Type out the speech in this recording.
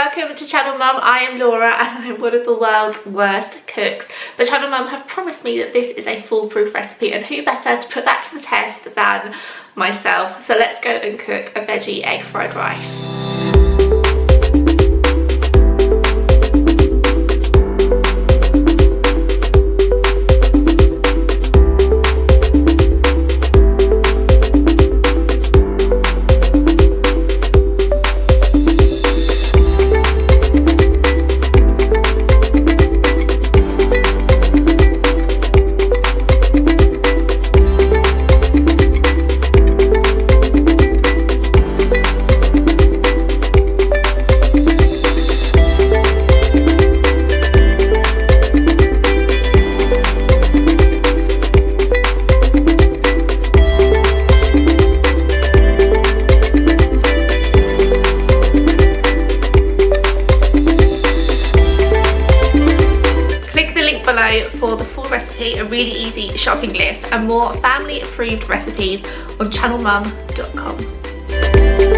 Welcome to Channel Mum. I am Laura and I'm one of the world's worst cooks. But Channel Mum have promised me that this is a foolproof recipe, and who better to put that to the test than myself. So let's go and cook a veggie egg fried rice. Below for the full recipe, a really easy shopping list and more family approved recipes on channelmum.com.